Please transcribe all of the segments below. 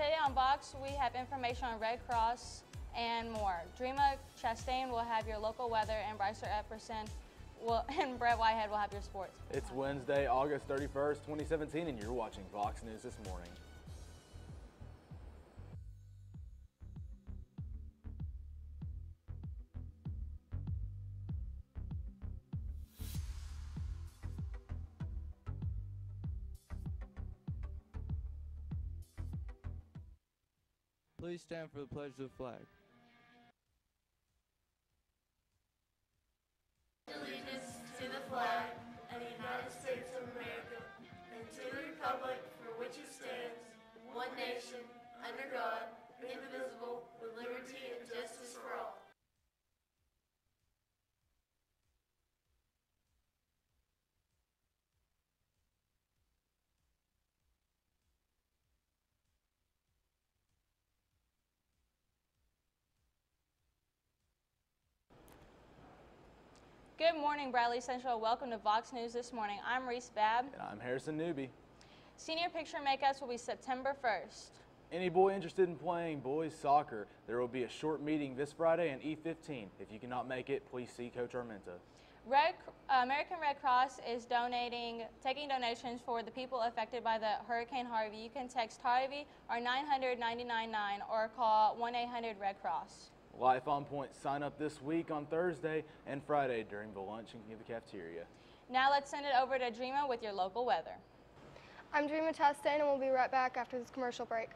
Today on VOX, we have information on Red Cross and more. Dreama Chastain will have your local weather, and Brycer Epperson and Brett Whitehead will have your sports. It's Wednesday, August 31st, 2017, and you're watching VOX News this morning. Please stand for the pledge of the flag. Allegiance to the flag of the United States of America and to the republic for which it stands, one nation, under God, indivisible, with liberty and justice for all. Good morning, Bradley Central. Welcome to VOX News this morning. I'm Reese Babb. And I'm Harrison Newby. Senior picture makeups will be September 1st. Any boy interested in playing boys soccer, there will be a short meeting this Friday in E15. If you cannot make it, please see Coach Armenta. American Red Cross is taking donations for the people affected by the Hurricane Harvey. You can text Harvey or 900-999 or call 1-800-RED Cross. Life on Point sign up this week on Thursday and Friday during the lunch in the cafeteria. Now let's send it over to Dreama with your local weather. I'm Dreama Chastain, and we'll be right back after this commercial break.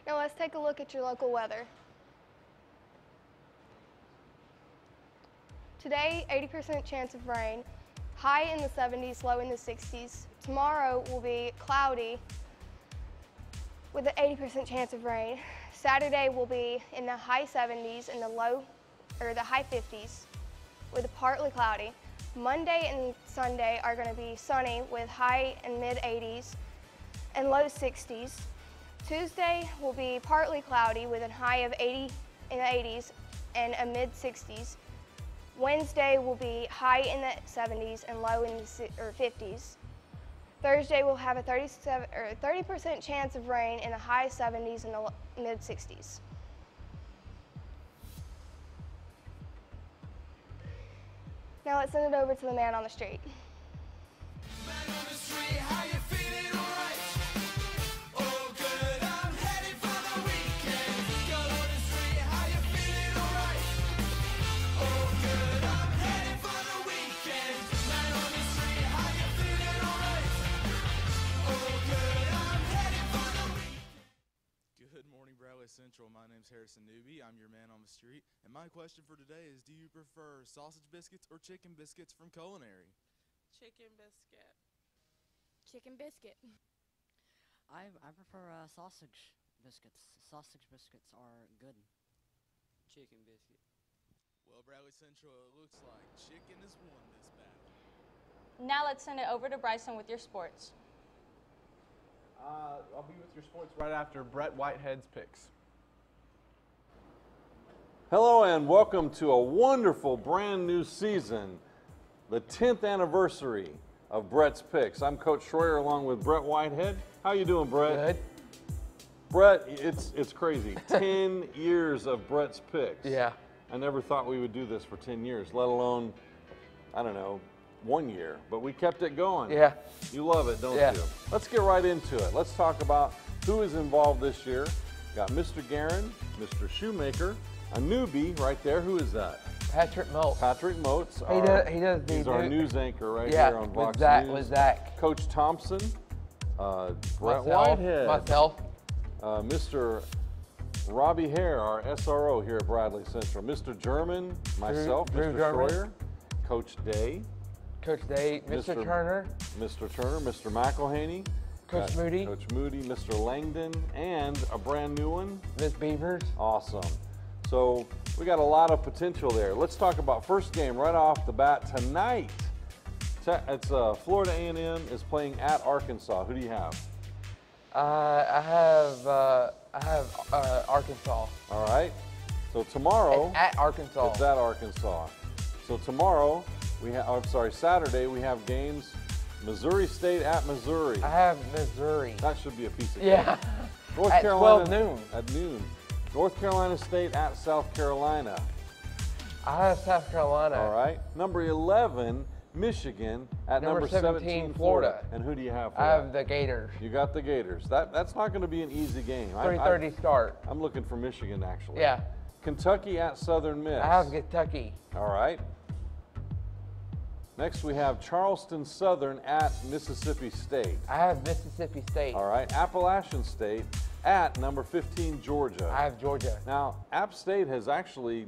Let's take a look at your local weather. Today, 80% chance of rain, high in the 70s, low in the 60s. Tomorrow will be cloudy with an 80% chance of rain. Saturday will be in the high 70s and the high 50s with a partly cloudy. Monday and Sunday are going to be sunny with high and mid 80s and low 60s. Tuesday will be partly cloudy with a high of 80 in the 80s and a mid 60s. Wednesday will be high in the 70s and low in the 50s. Thursday will have a 30% chance of rain in the high 70s and the mid 60s. Now let's send it over to the man on the street. Man on the street, how you feeling? All right? Oh, good, I'm headed for the weekend. Girl on the street, how you feeling? All right? Oh, good, I'm headed for the weekend. Man on the street, how you feeling? All right? Oh, good, I'm headed for the weekend. Good morning, Bradley Central. My name's Harrison Newby. I'm your man on the street. And my question for today is, do you prefer sausage biscuits or chicken biscuits from Culinary? Chicken biscuit. Chicken biscuit. I prefer sausage biscuits. Sausage biscuits are good. Chicken biscuit. Well, Bradley Central, it looks like chicken has won this battle. Now let's send it over to Bryson with your sports. I'll be with your sports right after Brett Whitehead's picks. Hello and welcome to a wonderful brand new season, the 10th anniversary of Brett's Picks. I'm Coach Schroyer along with Brett Whitehead. How you doing, Brett? Good. Brett, it's crazy. 10 years of Brett's Picks. Yeah. I never thought we would do this for 10 years, let alone, I don't know, 1 year. But we kept it going. Yeah. You love it, don't Yeah. you? Let's get right into it. Let's talk about who is involved this year. Got Mr. Guerin, Mr. Shoemaker, A newbie right there. Who is that? Patrick Moat. Patrick Moats. He does He's our news anchor right yeah, here on VOX with News. Zach. Coach Thompson. Brett Myself, Whitehead. myself. Mr. Robbie Hare, our SRO here at Bradley Central. Mr. German, myself, Drew Mr. German. Schroyer, Coach Day. Coach Day, Mr. Turner. Mr. Turner, Mr. McElhaney. Coach Moody. Coach Moody, Mr. Langdon, and a brand new one. Miss Beavers. Awesome. So we got a lot of potential there. Let's talk about first game right off the bat tonight. It's Florida A&M is playing at Arkansas. Who do you have? I have Arkansas. All right. So tomorrow. It's at Arkansas. It's at Arkansas. So tomorrow we have. I'm sorry, Saturday we have games. Missouri State at Missouri. I have Missouri. That should be a piece of cake. Yeah. North at Carolina 12 noon. At noon. North Carolina State at South Carolina. I have South Carolina. All right. Number 11, Michigan at number 17, Florida. And who do you have for I that? have the Gators. You got the Gators. That's not going to be an easy game. 3:30 start. I'm looking for Michigan, actually. Yeah. Kentucky at Southern Miss. I have Kentucky. All right. Next, we have Charleston Southern at Mississippi State. I have Mississippi State. All right. Appalachian State at number 15, Georgia. I have Georgia. Now, App State has actually,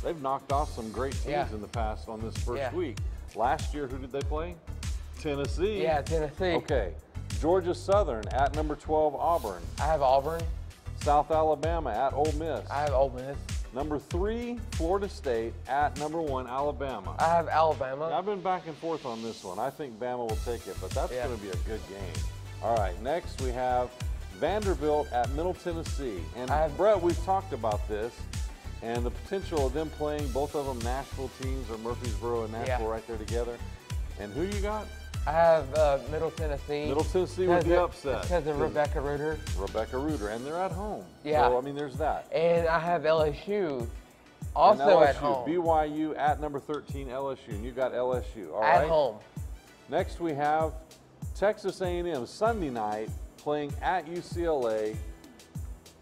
they've knocked off some great teams in the past on this first week. Last year, who did they play? Tennessee. Yeah, Tennessee. Okay. Georgia Southern at number 12, Auburn. I have Auburn. South Alabama at Ole Miss. I have Ole Miss. Number 3, Florida State at number 1, Alabama. I have Alabama. I've been back and forth on this one. I think Bama will take it, but that's going to be a good game. All right, next we have Vanderbilt at Middle Tennessee. And Brett, we've talked about this and the potential of them playing both of them Nashville teams, or Murfreesboro and Nashville right there together. And who you got? I have Middle Tennessee. Middle Tennessee with the upset. Because of Rebecca Reuter. Rebecca Reuter, and they're at home. Yeah. So, I mean, there's that. And I have LSU also LSU, at home. BYU at number 13, LSU, and you got LSU. All at right. home. Next we have Texas A&M Sunday night playing at UCLA.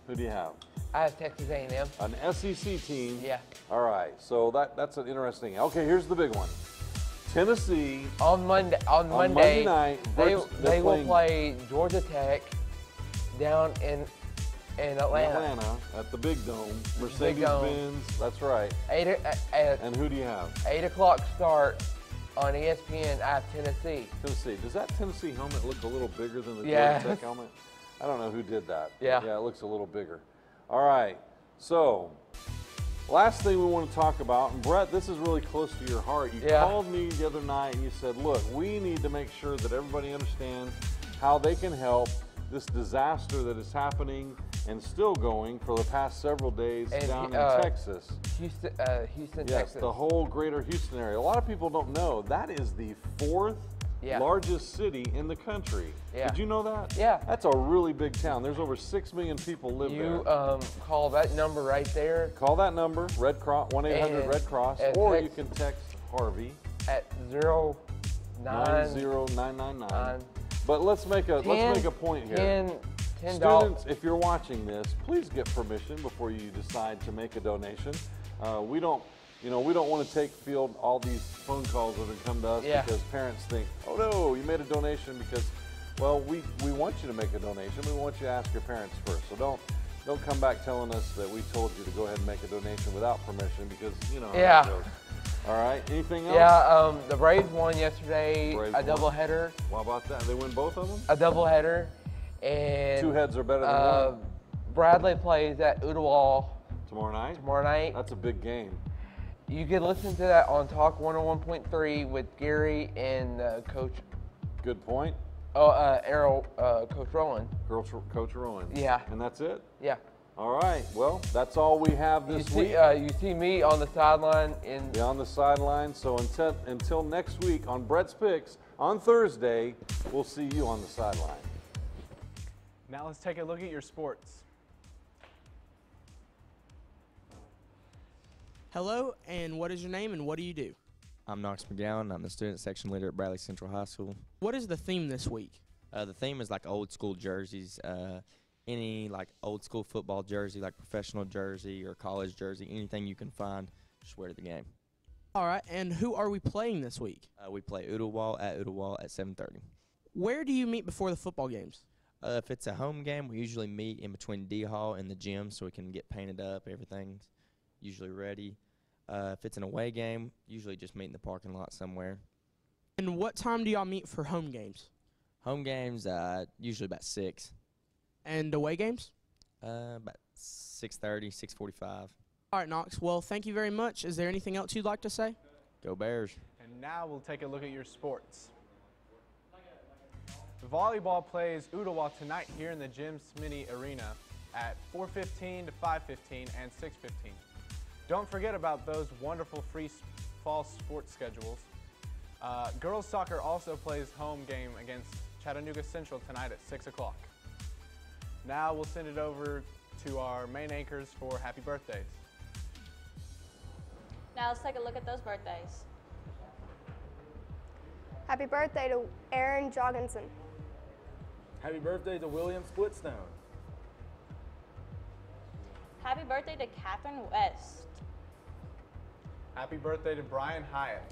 Who do you have? I have Texas A&M. An SEC team. Yeah. All right. So that's an interesting. Okay, here's the big one. Tennessee on Monday night they will play Georgia Tech down in Atlanta. At the Big Dome, Mercedes-Benz. That's right. And who do you have? 8 o'clock start on ESPN. I have Tennessee. Tennessee. Does that Tennessee helmet look a little bigger than the Yeah. Georgia Tech helmet? I don't know who did that. Yeah. Yeah, it looks a little bigger. All right. So, last thing we want to talk about, and Brett, this is really close to your heart. You called me the other night and you said, look, we need to make sure that everybody understands how they can help this disaster that is happening and still going for the past several days down in Texas. Houston, yes, Texas. The whole greater Houston area. A lot of people don't know that is the 4th largest city in the country. Yeah. Did you know that? Yeah. That's a really big town. There's over 6 million people live there. You call that number right there. Call that number, Red Cross, 1-800-RED Cross, or you can text Harvey at 90999. But let's make a point here. $10. Students, if you're watching this, please get permission before you decide to make a donation. We don't want to field all these phone calls that have come to us because parents think, oh no, you made a donation because, well, we want you to make a donation. We want you to ask your parents first. So don't come back telling us that we told you to go ahead and make a donation without permission because you know how it goes. All right. Anything else? Yeah. The Braves won yesterday. A doubleheader. How about that? They win both of them? A doubleheader. And 2 heads are better than one. Bradley plays at Ooltewah tomorrow night. That's a big game. You can listen to that on Talk 101.3 with Gary and Coach. Good point. Coach Rowan. Coach Rowan. Yeah. And that's it? Yeah. All right. Well, that's all we have this week. You see me on the sideline. On the sideline. So until next week on Brett's Picks on Thursday, we'll see you on the sideline. Now let's take a look at your sports. Hello, and what is your name and what do you do? I'm Knox McGowan. I'm the student section leader at Bradley Central High School. What is the theme this week? The theme is like old school jerseys. any like old school football jersey, like professional jersey or college jersey, anything you can find, just wear to the game. All right, and who are we playing this week? We play Oodlewall at 7:30. Where do you meet before the football games? If it's a home game, we usually meet in between D Hall and the gym so we can get painted up. Everything's usually ready. If it's an away game, usually just meet in the parking lot somewhere. And what time do y'all meet for home games? Home games, usually about 6. And away games? About 6:30, 6:45. All right, Knox. Well, thank you very much. Is there anything else you'd like to say? Go Bears. And now we'll take a look at your sports. Volleyball plays Oodlewall tonight here in the Jim Smitty Arena at 4:15 to 5:15 and 6:15. Don't forget about those wonderful free fall sports schedules. Girls soccer also plays home game against Chattanooga Central tonight at 6 o'clock. Now we'll send it over to our main anchors for happy birthdays. Now let's take a look at those birthdays. Happy birthday to Aaron Jogginson. Happy birthday to William Splitstone. Happy birthday to Catherine West. Happy birthday to Brian Hyatt.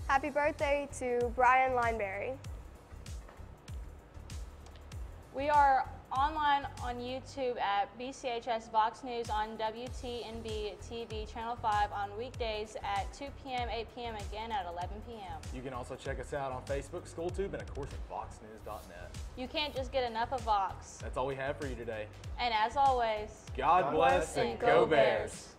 Happy birthday to Brian Lineberry. We are online on YouTube at BCHS VOX News on WTNB TV Channel 5 on weekdays at 2 p.m., 8 p.m., again at 11 p.m. You can also check us out on Facebook, SchoolTube, and of course at VoxNews.net. You can't just get enough of VOX. That's all we have for you today. And as always, God bless and go Bears.